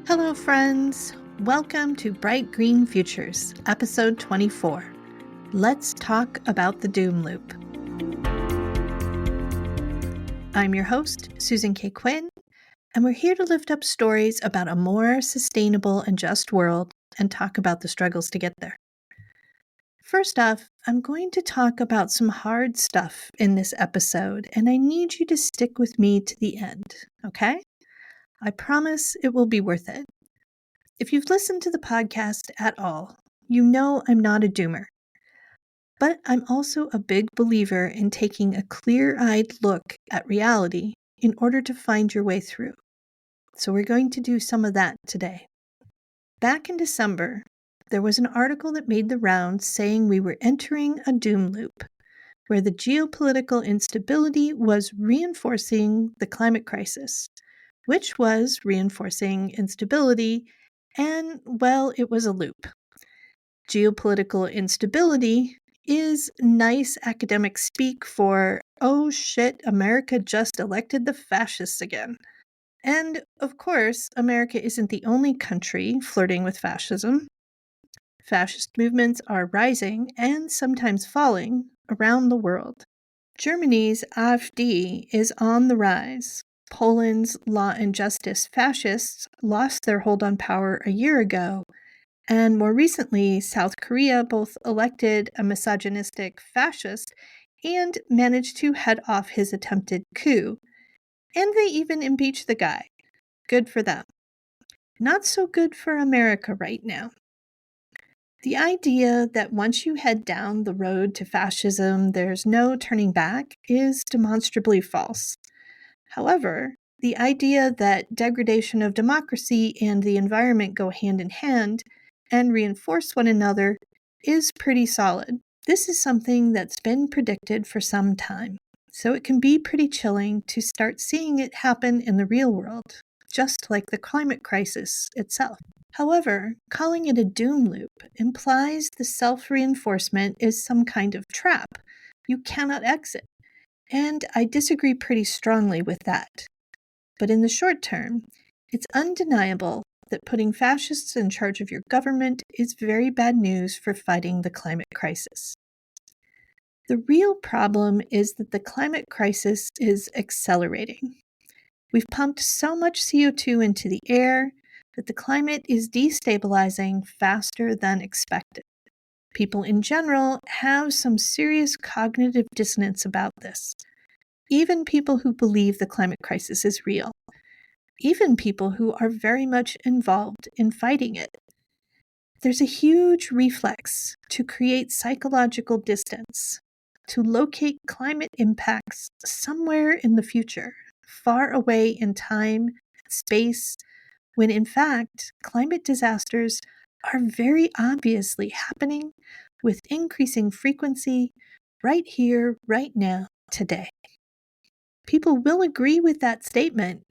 Hello, friends. Welcome to Bright Green Futures, episode 24. Let's talk about the doom loop. I'm your host, Susan K. Quinn, and we're here to lift up stories about a more sustainable and just world and talk about the struggles to get there. First off, I'm going to talk about some hard stuff in this episode, and I need you to stick with me to the end, okay? I promise it will be worth it. If you've listened to the podcast at all, you know I'm not a doomer. But I'm also a big believer in taking a clear-eyed look at reality in order to find your way through. So we're going to do some of that today. Back in December, there was an article that made the rounds saying we were entering a doom loop, where the geopolitical instability was reinforcing the climate crisis, which was reinforcing instability. And, well, it was a loop. Geopolitical instability is nice academic speak for, oh shit, America just elected the fascists again. And, of course, America isn't the only country flirting with fascism. Fascist movements are rising and sometimes falling around the world. Germany's AfD is on the rise. Poland's Law and Justice fascists lost their hold on power a year ago, and more recently, South Korea both elected a misogynistic fascist and managed to head off his attempted coup. And they even impeached the guy. Good for them. Not so good for America right now. The idea that once you head down the road to fascism, there's no turning back is demonstrably false. However, the idea that degradation of democracy and the environment go hand in hand and reinforce one another is pretty solid. This is something that's been predicted for some time, so it can be pretty chilling to start seeing it happen in the real world, just like the climate crisis itself. However, calling it a doom loop implies the self-reinforcement is some kind of trap you cannot exit. And I disagree pretty strongly with that. But in the short term, it's undeniable that putting fascists in charge of your government is very bad news for fighting the climate crisis. The real problem is that the climate crisis is accelerating. We've pumped so much CO2 into the air that the climate is destabilizing faster than expected. People in general have some serious cognitive dissonance about this. Even people who believe the climate crisis is real. Even people who are very much involved in fighting it. There's a huge reflex to create psychological distance, to locate climate impacts somewhere in the future, far away in time, space, when in fact, climate disasters are very obviously happening with increasing frequency right here, right now, today. People will agree with that statement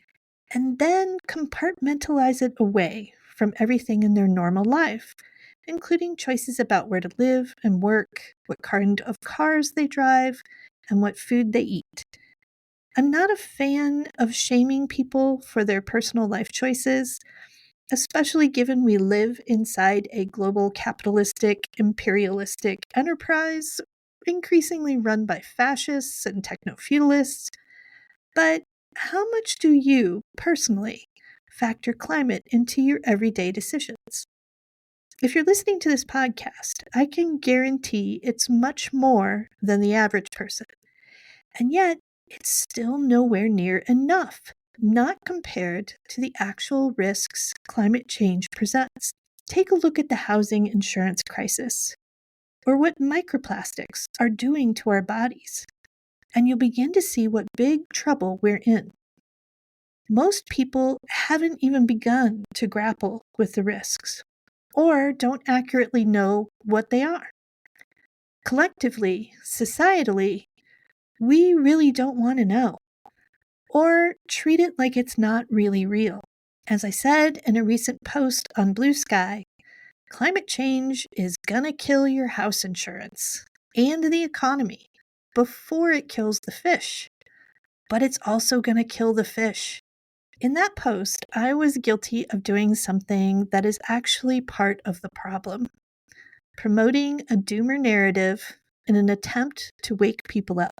and then compartmentalize it away from everything in their normal life, including choices about where to live and work, what kind of cars they drive, and what food they eat. I'm not a fan of shaming people for their personal life choices, especially given we live inside a global capitalistic, imperialistic enterprise, increasingly run by fascists and techno-feudalists. But how much do you, personally, factor climate into your everyday decisions? If you're listening to this podcast, I can guarantee it's much more than the average person. And yet, it's still nowhere near enough, not compared to the actual risks climate change presents. Take a look at the housing insurance crisis, or what microplastics are doing to our bodies, and you'll begin to see what big trouble we're in. Most people haven't even begun to grapple with the risks, or don't accurately know what they are. Collectively, societally, we really don't want to know, or treat it like it's not really real. As I said in a recent post on Blue Sky, climate change is gonna kill your house insurance and the economy before it kills the fish. But it's also gonna kill the fish. In that post, I was guilty of doing something that is actually part of the problem, promoting a doomer narrative in an attempt to wake people up.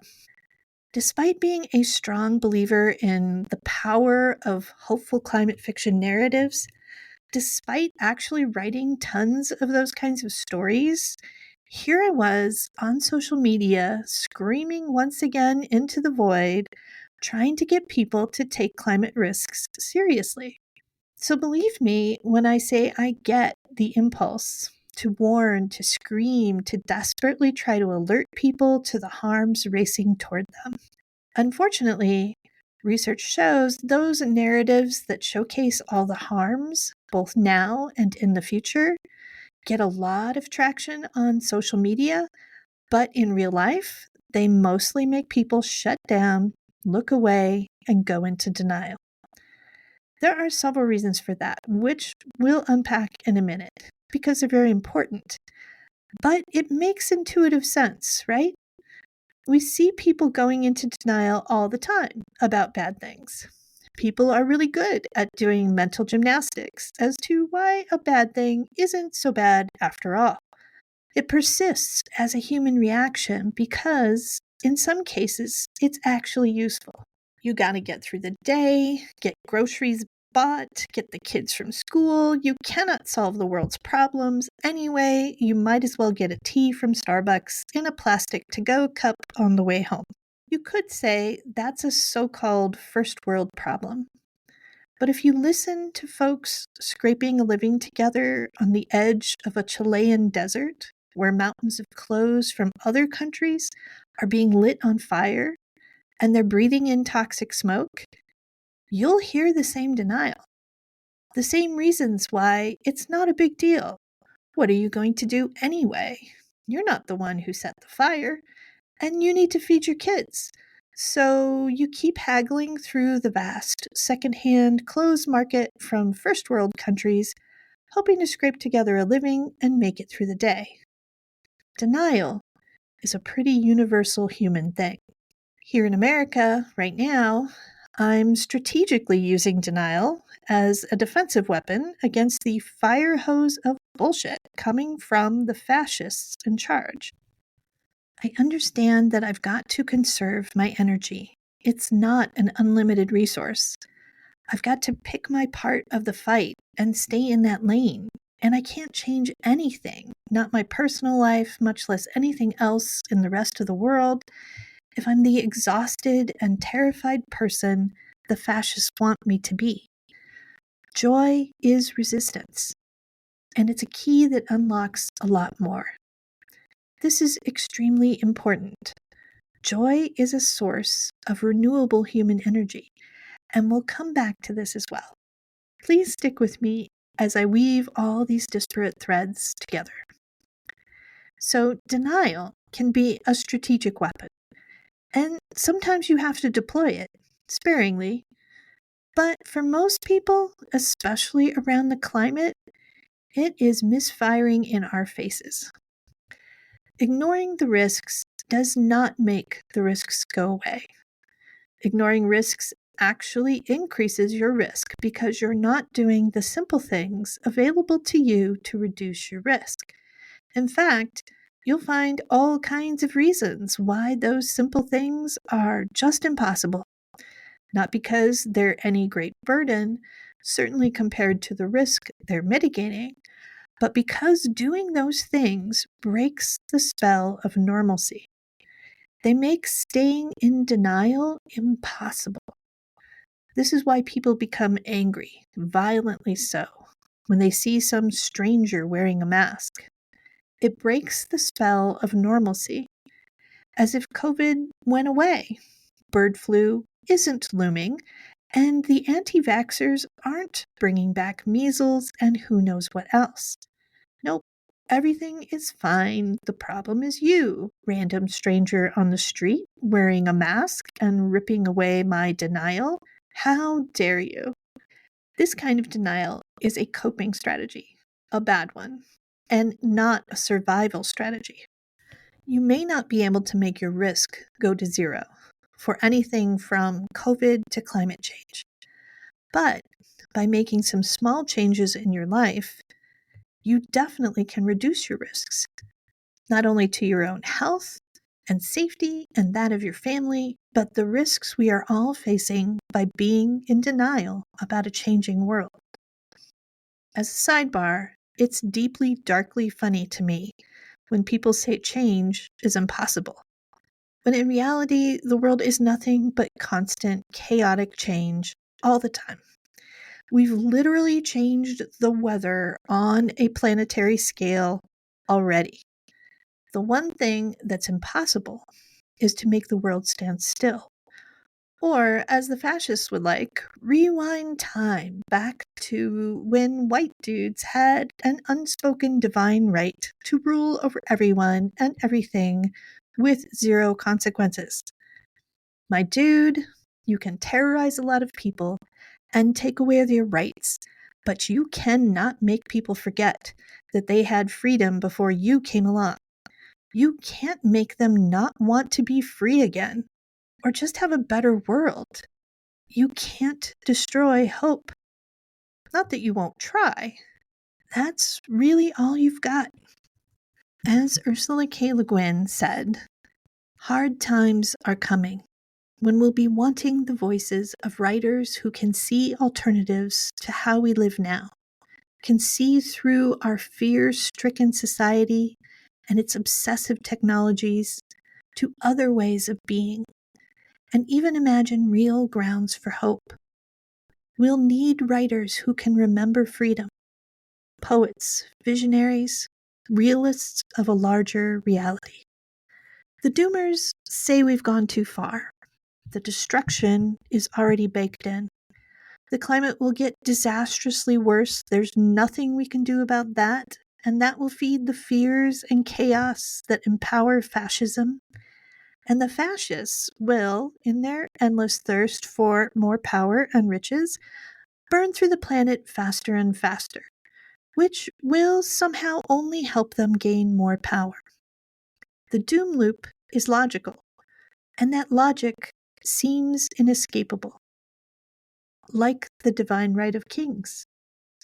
Despite being a strong believer in the power of hopeful climate fiction narratives, despite actually writing tons of those kinds of stories, here I was on social media screaming once again into the void, trying to get people to take climate risks seriously. So believe me when I say I get the impulse to warn, to scream, to desperately try to alert people to the harms racing toward them. Unfortunately, research shows those narratives that showcase all the harms, both now and in the future, get a lot of traction on social media, but in real life, they mostly make people shut down, look away, and go into denial. There are several reasons for that, which we'll unpack in a minute, because they're very important. But it makes intuitive sense, right? We see people going into denial all the time about bad things. People are really good at doing mental gymnastics as to why a bad thing isn't so bad after all. It persists as a human reaction because, in some cases, it's actually useful. You gotta get through the day, get groceries bought, get the kids from school. You cannot solve the world's problems anyway. You might as well get a tea from Starbucks in a plastic to-go cup on the way home. You could say that's a so-called first world problem. But if you listen to folks scraping a living together on the edge of a Chilean desert, where mountains of clothes from other countries are being lit on fire and they're breathing in toxic smoke, you'll hear the same denial. The same reasons why it's not a big deal. What are you going to do anyway? You're not the one who set the fire, and you need to feed your kids. So you keep haggling through the vast secondhand clothes market from first world countries, hoping to scrape together a living and make it through the day. Denial is a pretty universal human thing. Here in America, right now, I'm strategically using denial as a defensive weapon against the fire hose of bullshit coming from the fascists in charge. I understand that I've got to conserve my energy. It's not an unlimited resource. I've got to pick my part of the fight and stay in that lane. And I can't change anything, not my personal life, much less anything else in the rest of the world, if I'm the exhausted and terrified person the fascists want me to be. Joy is resistance, and it's a key that unlocks a lot more. This is extremely important. Joy is a source of renewable human energy, and we'll come back to this as well. Please stick with me as I weave all these disparate threads together. So, denial can be a strategic weapon, and sometimes you have to deploy it sparingly. But for most people, especially around the climate, it is misfiring in our faces. Ignoring the risks does not make the risks go away. Ignoring risks actually increases your risk because you're not doing the simple things available to you to reduce your risk. In fact, you'll find all kinds of reasons why those simple things are just impossible. Not because they're any great burden, certainly compared to the risk they're mitigating, but because doing those things breaks the spell of normalcy. They make staying in denial impossible. This is why people become angry, violently so, when they see some stranger wearing a mask. It breaks the spell of normalcy, as if COVID went away. Bird flu isn't looming, and the anti-vaxxers aren't bringing back measles and who knows what else. Nope, everything is fine. The problem is you, random stranger on the street wearing a mask and ripping away my denial. How dare you? This kind of denial is a coping strategy, a bad one, and not a survival strategy. You may not be able to make your risk go to zero for anything from COVID to climate change, But by making some small changes in your life, you definitely can reduce your risks, not only to your own health and safety and that of your family, but the risks we are all facing by being in denial about a changing world. As a sidebar, it's deeply, darkly funny to me when people say change is impossible, when in reality, the world is nothing but constant, chaotic change all the time. We've literally changed the weather on a planetary scale already. The one thing that's impossible is to make the world stand still. Or, as the fascists would like, rewind time back to when white dudes had an unspoken divine right to rule over everyone and everything with zero consequences. My dude, you can terrorize a lot of people and take away their rights, but you cannot make people forget that they had freedom before you came along. You can't make them not want to be free again or just have a better world. You can't destroy hope. Not that you won't try. That's really all you've got. As Ursula K. Le Guin said, hard times are coming when we'll be wanting the voices of writers who can see alternatives to how we live now, can see through our fear-stricken society and its obsessive technologies to other ways of being, and even imagine real grounds for hope. We'll need writers who can remember freedom, poets, visionaries, realists of a larger reality. The doomers say we've gone too far. The destruction is already baked in. The climate will get disastrously worse. There's nothing we can do about that, and that will feed the fears and chaos that empower fascism. And the fascists will, in their endless thirst for more power and riches, burn through the planet faster and faster, which will somehow only help them gain more power. The doom loop is logical, and that logic seems inescapable, like the divine right of kings,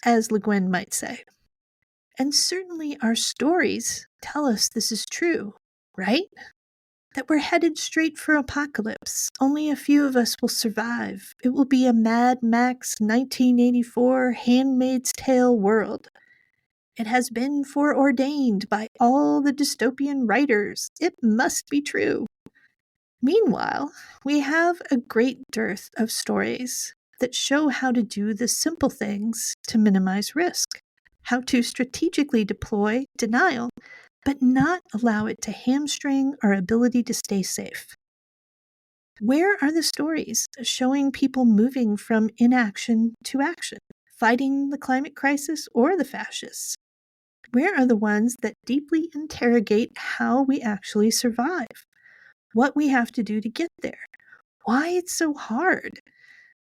as Le Guin might say. And certainly our stories tell us this is true, right? That we're headed straight for apocalypse. Only a few of us will survive. It will be a Mad Max 1984 Handmaid's Tale world. It has been foreordained by all the dystopian writers. It must be true. Meanwhile, we have a great dearth of stories that show how to do the simple things to minimize risk, how to strategically deploy denial, but not allow it to hamstring our ability to stay safe. Where are the stories showing people moving from inaction to action, fighting the climate crisis or the fascists? Where are the ones that deeply interrogate how we actually survive? What we have to do to get there? Why it's so hard?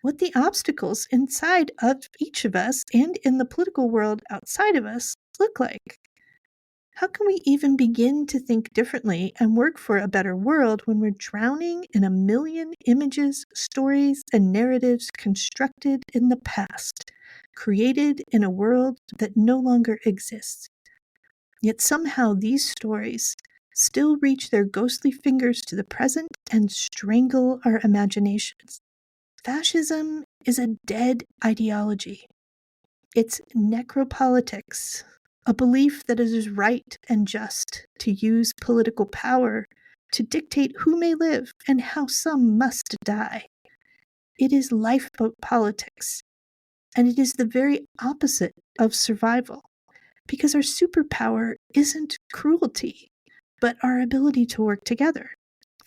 What the obstacles inside of each of us and in the political world outside of us look like? How can we even begin to think differently and work for a better world when we're drowning in a million images, stories, and narratives constructed in the past, created in a world that no longer exists? Yet somehow these stories still reach their ghostly fingers to the present and strangle our imaginations. Fascism is a dead ideology. It's necropolitics, a belief that it is right and just to use political power to dictate who may live and how some must die. It is lifeboat politics, and it is the very opposite of survival, because our superpower isn't cruelty, but our ability to work together.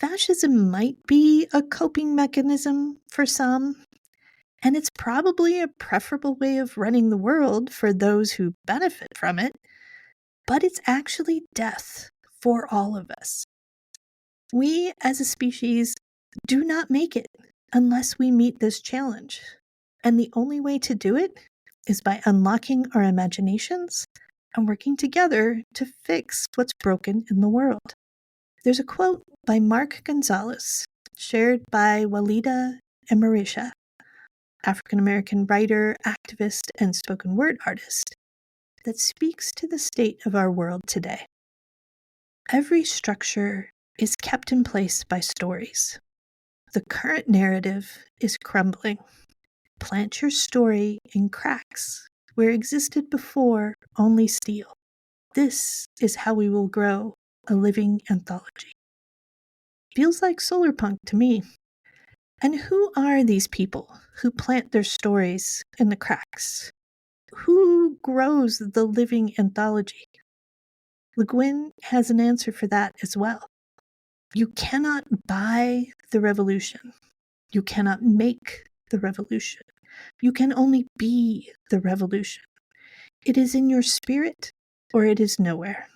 Fascism might be a coping mechanism for some, and it's probably a preferable way of running the world for those who benefit from it, but it's actually death for all of us. We, as a species, do not make it unless we meet this challenge, and the only way to do it is by unlocking our imaginations and working together to fix what's broken in the world. There's a quote by Mark Gonzalez, shared by Walida and Marisha. African-American writer, activist, and spoken word artist, that speaks to the state of our world today. Every structure is kept in place by stories. The current narrative is crumbling. Plant your story in cracks where existed before only steel. This is how we will grow a living anthology. Feels like solar punk to me. And who are these people who plant their stories in the cracks? Who grows the living anthology? Le Guin has an answer for that as well. You cannot buy the revolution. You cannot make the revolution. You can only be the revolution. It is in your spirit or it is nowhere.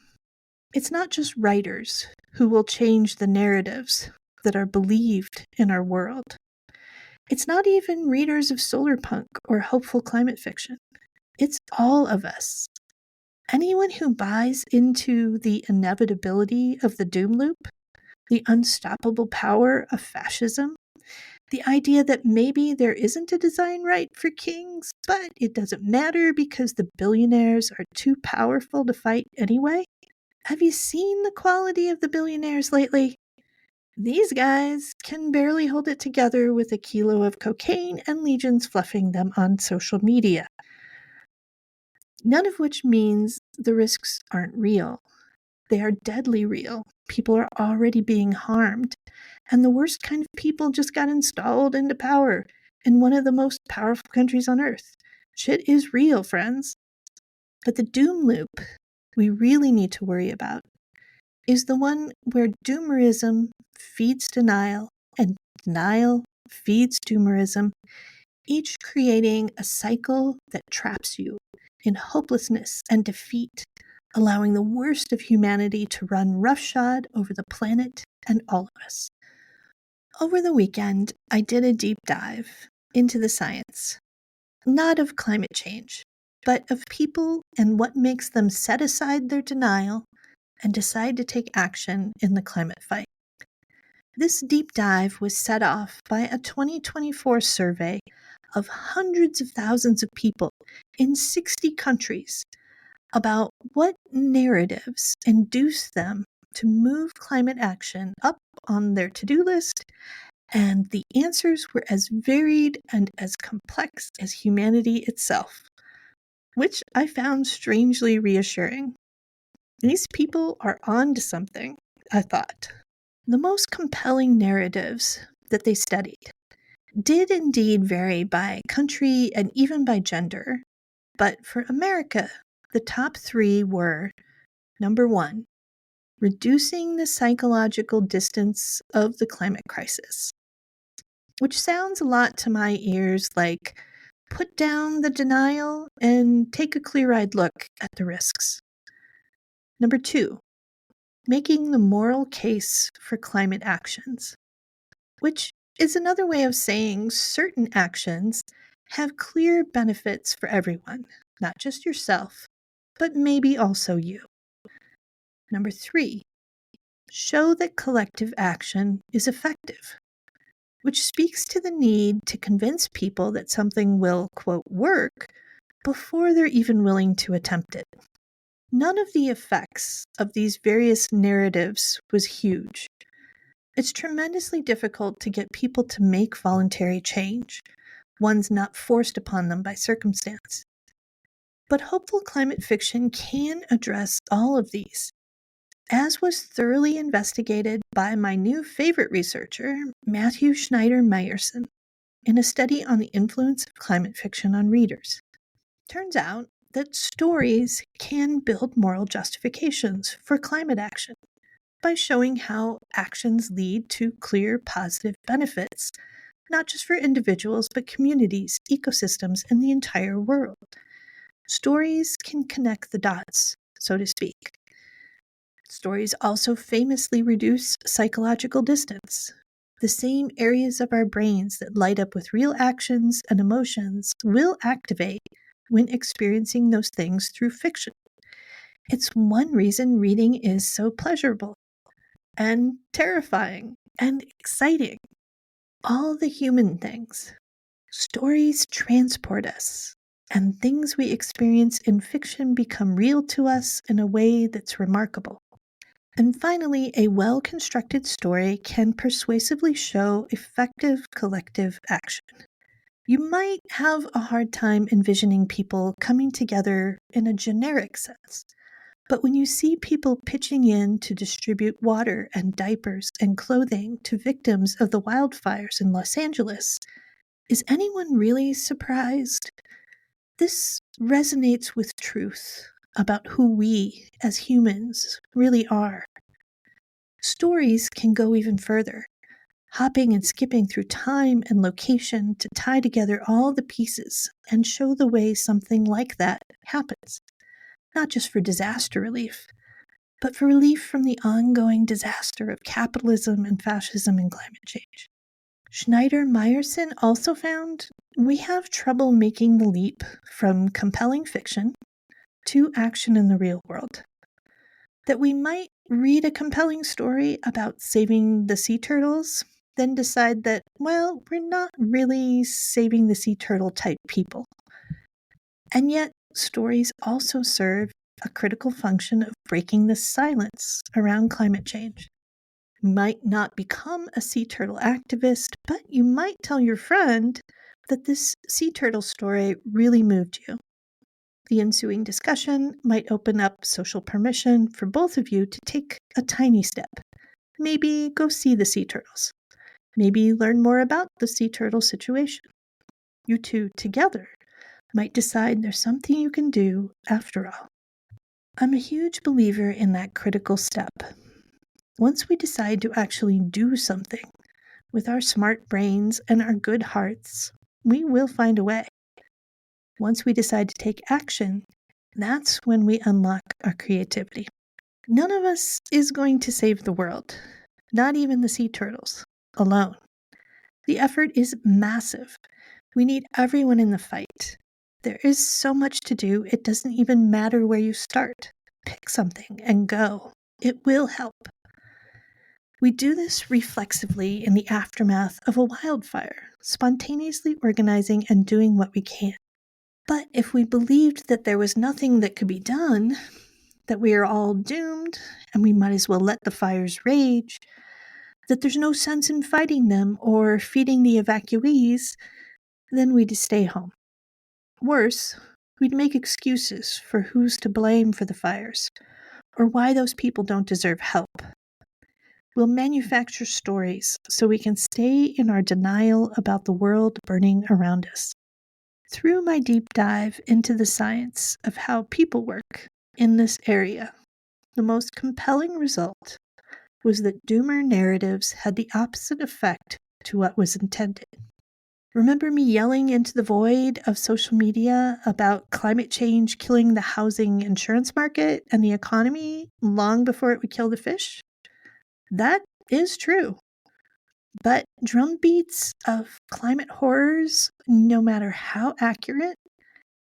It's not just writers who will change the narratives that are believed in our world. It's not even readers of solar punk or hopeful climate fiction. It's all of us. Anyone who buys into the inevitability of the doom loop, the unstoppable power of fascism, the idea that maybe there isn't a design right for kings, but it doesn't matter because the billionaires are too powerful to fight anyway. Have you seen the quality of the billionaires lately? These guys can barely hold it together with a kilo of cocaine and legions fluffing them on social media. None of which means the risks aren't real. They are deadly real. People are already being harmed. And the worst kind of people just got installed into power in one of the most powerful countries on earth. Shit is real, friends. But the doom loop we really need to worry about is the one where doomerism feeds denial and denial feeds doomerism, each creating a cycle that traps you in hopelessness and defeat, allowing the worst of humanity to run roughshod over the planet and all of us. Over the weekend, I did a deep dive into the science, not of climate change, but of people and what makes them set aside their denial and decide to take action in the climate fight. This deep dive was set off by a 2024 survey of hundreds of thousands of people in 60 countries about what narratives induce them to move climate action up on their to-do list, and the answers were as varied and as complex as humanity itself, which I found strangely reassuring. These people are on to something, I thought. The most compelling narratives that they studied did indeed vary by country and even by gender, but for America, the top three were: number one, reducing the psychological distance of the climate crisis, which sounds a lot to my ears like put down the denial and take a clear-eyed look at the risks. Number two, making the moral case for climate actions, which is another way of saying certain actions have clear benefits for everyone, not just yourself, but maybe also you. Number three, show that collective action is effective, which speaks to the need to convince people that something will, quote, work before they're even willing to attempt it. None of the effects of these various narratives was huge. It's tremendously difficult to get people to make voluntary change, ones not forced upon them by circumstance. But hopeful climate fiction can address all of these, as was thoroughly investigated by my new favorite researcher, Matthew Schneider-Meyerson, in a study on the influence of climate fiction on readers. Turns out that stories can build moral justifications for climate action by showing how actions lead to clear positive benefits, not just for individuals, but communities, ecosystems, and the entire world. Stories can connect the dots, so to speak. Stories also famously reduce psychological distance. The same areas of our brains that light up with real actions and emotions will activate when experiencing those things through fiction. It's one reason reading is so pleasurable and terrifying and exciting. All the human things. Stories transport us, and things we experience in fiction become real to us in a way that's remarkable. And finally, a well-constructed story can persuasively show effective collective action. You might have a hard time envisioning people coming together in a generic sense, but when you see people pitching in to distribute water and diapers and clothing to victims of the wildfires in Los Angeles, is anyone really surprised? This resonates with truth about who we, as humans, really are. Stories can go even further, hopping and skipping through time and location to tie together all the pieces and show the way something like that happens, not just for disaster relief, but for relief from the ongoing disaster of capitalism and fascism and climate change. Schneider Meyerson also found we have trouble making the leap from compelling fiction to action in the real world. That we might read a compelling story about saving the sea turtles, then decide that, well, we're not really saving the sea turtle type people. And yet, stories also serve a critical function of breaking the silence around climate change. You might not become a sea turtle activist, but you might tell your friend that this sea turtle story really moved you. The ensuing discussion might open up social permission for both of you to take a tiny step. Maybe go see the sea turtles. Maybe learn more about the sea turtle situation. You two together might decide there's something you can do after all. I'm a huge believer in that critical step. Once we decide to actually do something with our smart brains and our good hearts, we will find a way. Once we decide to take action, that's when we unlock our creativity. None of us is going to save the world, not even the sea turtles, alone. The effort is massive. We need everyone in the fight. There is so much to do, it doesn't even matter where you start. Pick something and go. It will help. We do this reflexively in the aftermath of a wildfire, spontaneously organizing and doing what we can. But if we believed that there was nothing that could be done, that we are all doomed and we might as well let the fires rage, that there's no sense in fighting them or feeding the evacuees, then we'd stay home. Worse, we'd make excuses for who's to blame for the fires or why those people don't deserve help. We'll manufacture stories so we can stay in our denial about the world burning around us. Through my deep dive into the science of how people work in this area, the most compelling result was that doomer narratives had the opposite effect to what was intended. Remember me yelling into the void of social media about climate change killing the housing insurance market and the economy long before it would kill the fish? That is true. But drumbeats of climate horrors, no matter how accurate,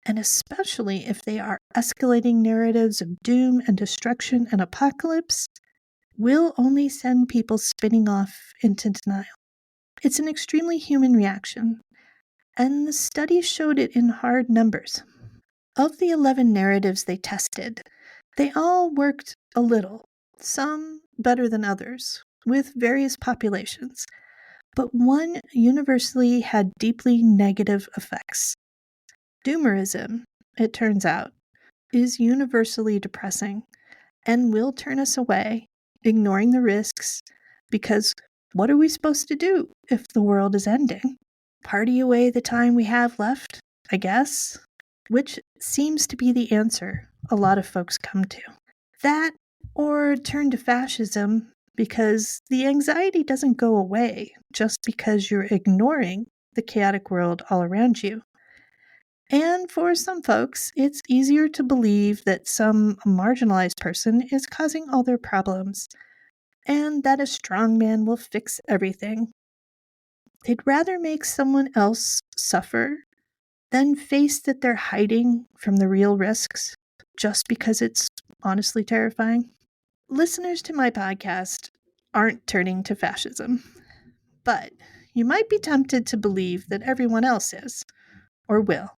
and especially if they are escalating narratives of doom and destruction and apocalypse, will only send people spinning off into denial. It's an extremely human reaction, and the study showed it in hard numbers. Of the 11 narratives they tested, they all worked a little, some better than others, with various populations, but one universally had deeply negative effects. Doomerism, it turns out, is universally depressing and will turn us away, ignoring the risks, because what are we supposed to do if the world is ending? Party away the time we have left, I guess, which seems to be the answer a lot of folks come to. That, or turn to fascism, because the anxiety doesn't go away just because you're ignoring the chaotic world all around you. And for some folks, it's easier to believe that some marginalized person is causing all their problems and that a strong man will fix everything. They'd rather make someone else suffer than face that they're hiding from the real risks just because it's honestly terrifying. Listeners to my podcast aren't turning to fascism, but you might be tempted to believe that everyone else is, or will.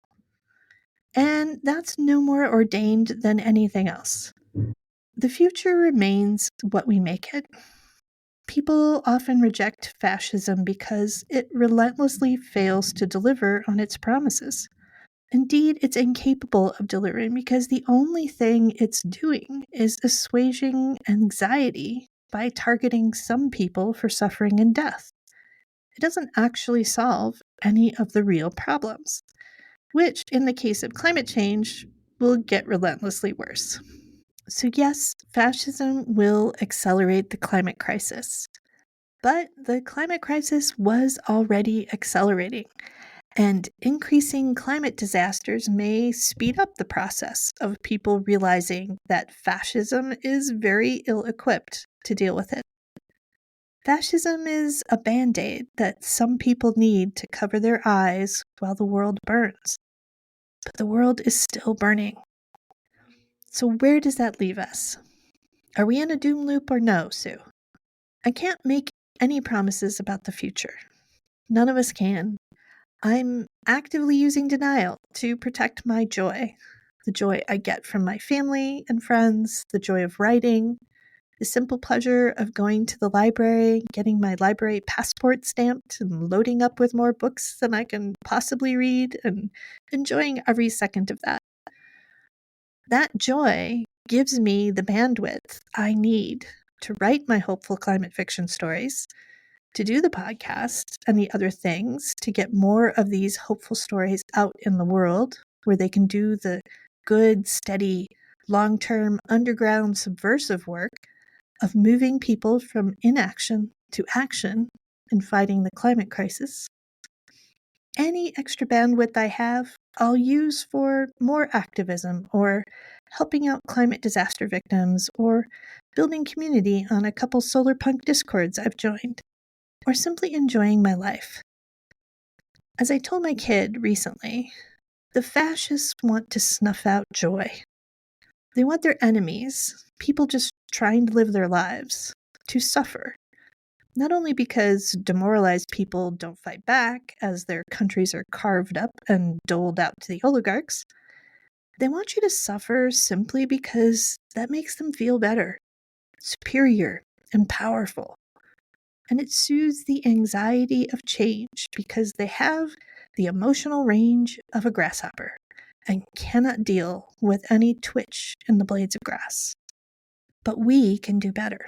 And that's no more ordained than anything else. The future remains what we make it. People often reject fascism because it relentlessly fails to deliver on its promises. Indeed, it's incapable of delivering because the only thing it's doing is assuaging anxiety by targeting some people for suffering and death. It doesn't actually solve any of the real problems, which, in the case of climate change, will get relentlessly worse. So yes, fascism will accelerate the climate crisis. But the climate crisis was already accelerating, and increasing climate disasters may speed up the process of people realizing that fascism is very ill-equipped to deal with it. Fascism is a band-aid that some people need to cover their eyes while the world burns. But the world is still burning. So where does that leave us? Are we in a doom loop or no, Sue? I can't make any promises about the future. None of us can. I'm actively using denial to protect my joy. The joy I get from my family and friends, the joy of writing, the simple pleasure of going to the library, getting my library passport stamped, and loading up with more books than I can possibly read, and enjoying every second of that. That joy gives me the bandwidth I need to write my hopeful climate fiction stories, to do the podcast and the other things, to get more of these hopeful stories out in the world where they can do the good, steady, long-term, underground, subversive work of moving people from inaction to action in fighting the climate crisis. Any extra bandwidth I have, I'll use for more activism or helping out climate disaster victims or building community on a couple solar punk discords I've joined, or simply enjoying my life. As I told my kid recently, the fascists want to snuff out joy. They want their enemies, people just trying to live their lives, to suffer. Not only because demoralized people don't fight back as their countries are carved up and doled out to the oligarchs, they want you to suffer simply because that makes them feel better, superior, and powerful. And it soothes the anxiety of change because they have the emotional range of a grasshopper and cannot deal with any twitch in the blades of grass. But we can do better.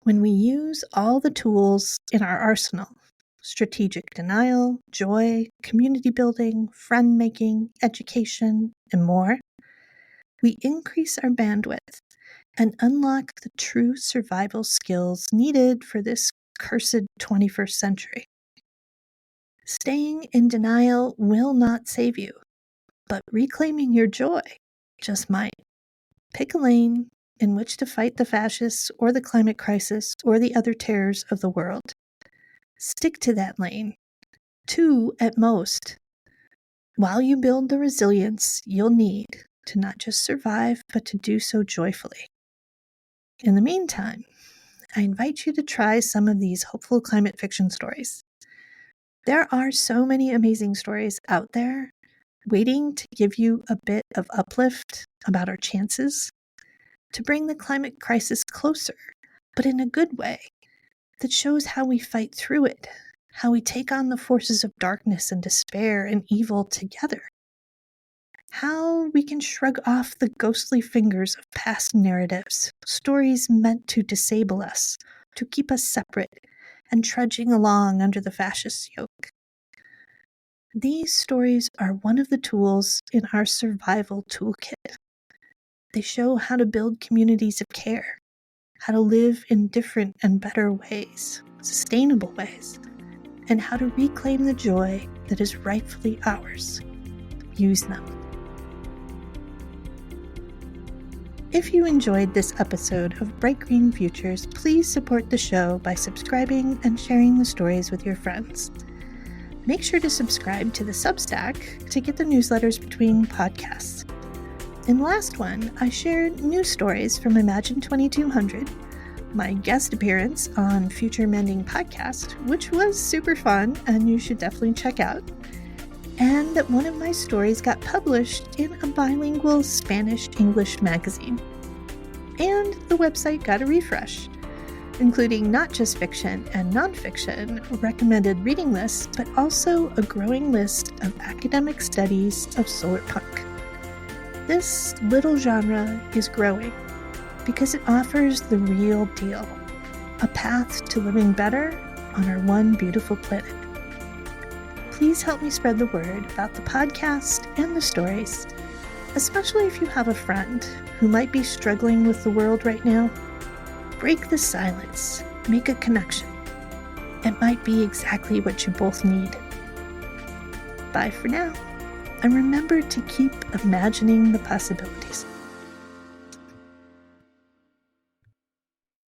When we use all the tools in our arsenal, strategic denial, joy, community building, friend making, education, and more, we increase our bandwidth and unlock the true survival skills needed for this cursed 21st century. Staying in denial will not save you, but reclaiming your joy just might. Pick a lane in which to fight the fascists or the climate crisis or the other terrors of the world. Stick to that lane, 2 at most, while you build the resilience you'll need to not just survive, but to do so joyfully. In the meantime, I invite you to try some of these hopeful climate fiction stories. There are so many amazing stories out there waiting to give you a bit of uplift about our chances to bring the climate crisis closer, but in a good way that shows how we fight through it, how we take on the forces of darkness and despair and evil together, how we can shrug off the ghostly fingers of past narratives, stories meant to disable us, to keep us separate and trudging along under the fascist yoke. These stories are one of the tools in our survival toolkit. They show how to build communities of care, how to live in different and better ways, sustainable ways, and how to reclaim the joy that is rightfully ours. Use them. If you enjoyed this episode of Bright Green Futures, please support the show by subscribing and sharing the stories with your friends. Make sure to subscribe to the Substack to get the newsletters between podcasts. In the last one, I shared news stories from Imagine 2200, my guest appearance on Future Mending Podcast, which was super fun and you should definitely check out, and that one of my stories got published in a bilingual Spanish-English magazine. And the website got a refresh, including not just fiction and nonfiction recommended reading lists, but also a growing list of academic studies of solar punk. This little genre is growing because it offers the real deal, a path to living better on our one beautiful planet. Please help me spread the word about the podcast and the stories, especially if you have a friend who might be struggling with the world right now. Break the silence, make a connection. It might be exactly what you both need. Bye for now, and remember to keep imagining the possibilities.